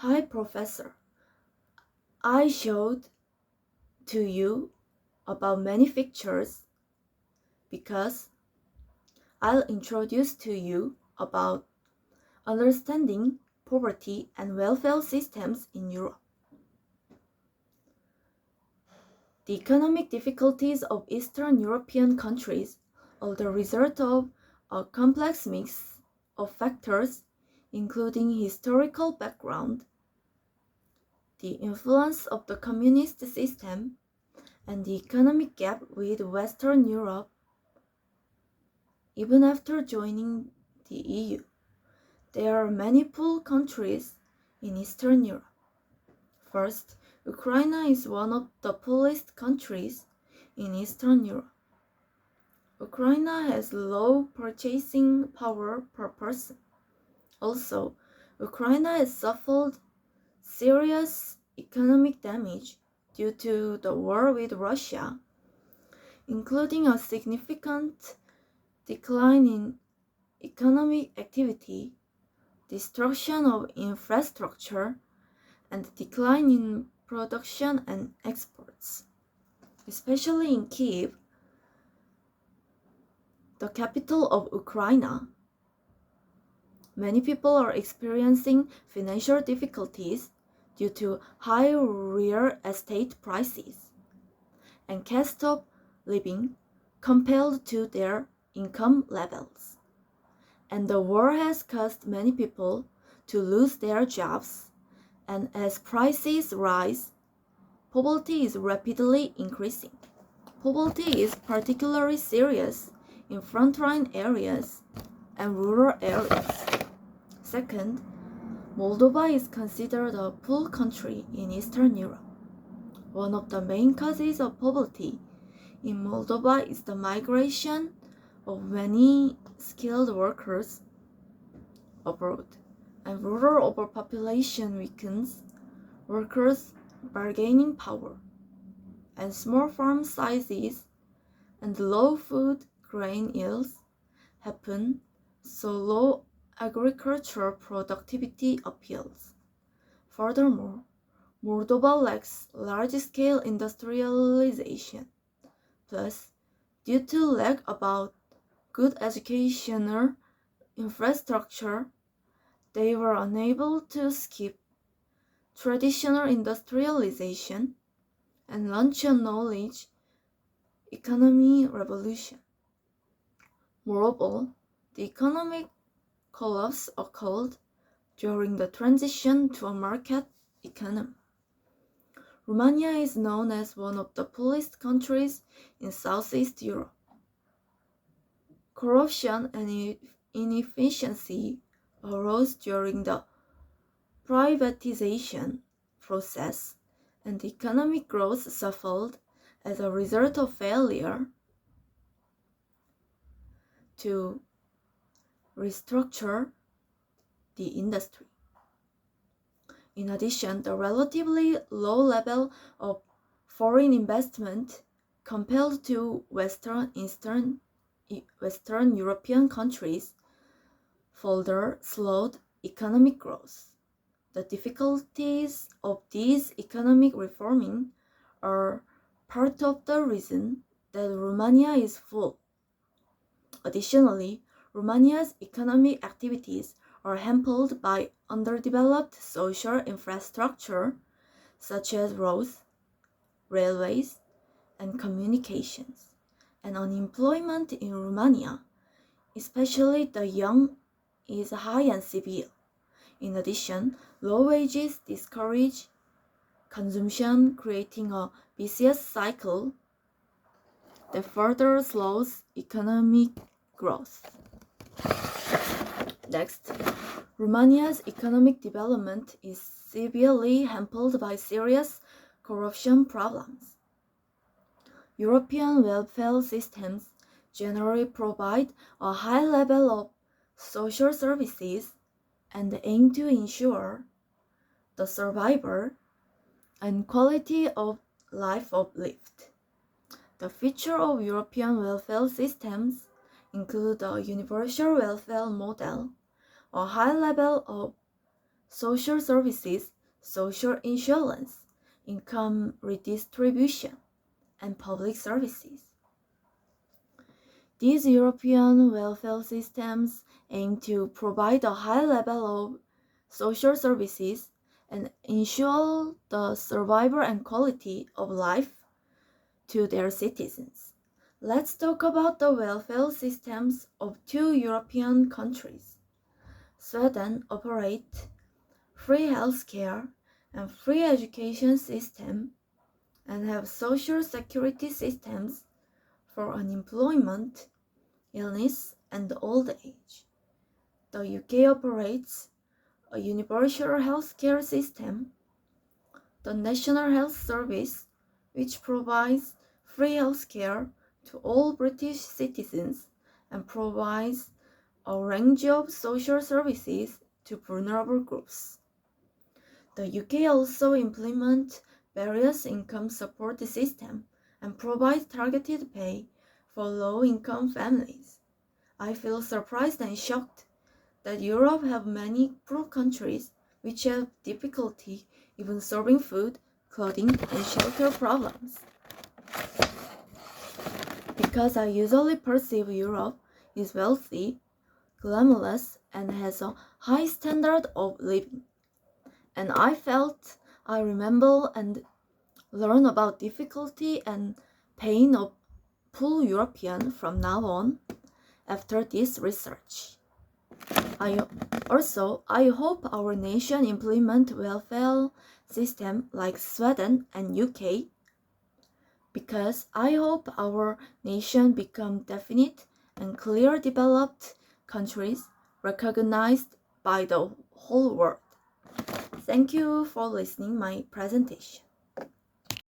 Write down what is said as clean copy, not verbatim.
Hi, Professor. I showed to you about many pictures because I'll introduce to you about understanding poverty and welfare systems in Europe. The economic difficulties of Eastern European countries are the result of a complex mix of factors, including historical background, the influence of the communist system, and the economic gap with Western Europe. Even after joining the EU, there are many poor countries in Eastern Europe. First, Ukraine is one of the poorest countries in Eastern Europe. Ukraine has low purchasing power per person. Also, Ukraine has suffered serious economic damage due to the war with Russia, including a significant decline in economic activity, destruction of infrastructure, and decline in production and exports. Especially in Kiev, the capital of Ukraine, many people are experiencing financial difficulties due to high real estate prices and cost of living compared to their income levels. And the war has caused many people to lose their jobs, and as prices rise, poverty is rapidly increasing. Poverty is particularly serious in frontline areas and rural areas. Second, Moldova is considered a poor country in Eastern Europe. One of the main causes of poverty in Moldova is the migration of many skilled workers abroad, and rural overpopulation weakens workers' bargaining power, and small farm sizes and low food grain yields happen, so low agricultural productivity appeals. Furthermore, Moldova lacks large-scale industrialization. Plus, due to lack about good educational infrastructure, they were unable to skip traditional industrialization and launch a knowledge economy revolution. Moreover, the economic collapse occurred during the transition to a market economy. Romania is known as one of the poorest countries in Southeast Europe. Corruption and inefficiency arose during the privatization process, and economic growth suffered as a result of failure to restructure the industry. In addition, the relatively low level of foreign investment compared to Western European countries further slowed economic growth. The difficulties of these economic reforming are part of the reason that Romania is full. Additionally, Romania's economic activities are hampered by underdeveloped social infrastructure such as roads, railways, and communications, and unemployment in Romania, especially the young, is high and severe. In addition, low wages discourage consumption, creating a vicious cycle that further slows economic growth. Next, Romania's economic development is severely hampered by serious corruption problems. European welfare systems generally provide a high level of social services and aim to ensure the survival and quality of life uplift. The feature of European welfare systems include a universal welfare model, a high level of social services, social insurance, income redistribution, and public services. These European welfare systems aim to provide a high level of social services and ensure the survival and quality of life to their citizens. Let's talk about the welfare systems of two European countries. Sweden operates free healthcare and free education system and have social security systems for unemployment, illness, and old age. The UK operates a universal healthcare system, the National Health Service, which provides free healthcare to all British citizens and provides a range of social services to vulnerable groups. The UK also implements various income support systems and provides targeted pay for low-income families. I feel surprised and shocked that Europe have many poor countries which have difficulty even solving food, clothing, and shelter problems. Because I usually perceive Europe is wealthy, glamorous, and has a high standard of living. And I felt I remember and learn about difficulty and pain of poor European from now on after this research. I hope our nation implement welfare system like Sweden and UK, because I hope our nation become definite and clear developed countries recognized by the whole world. Thank you for listening my presentation.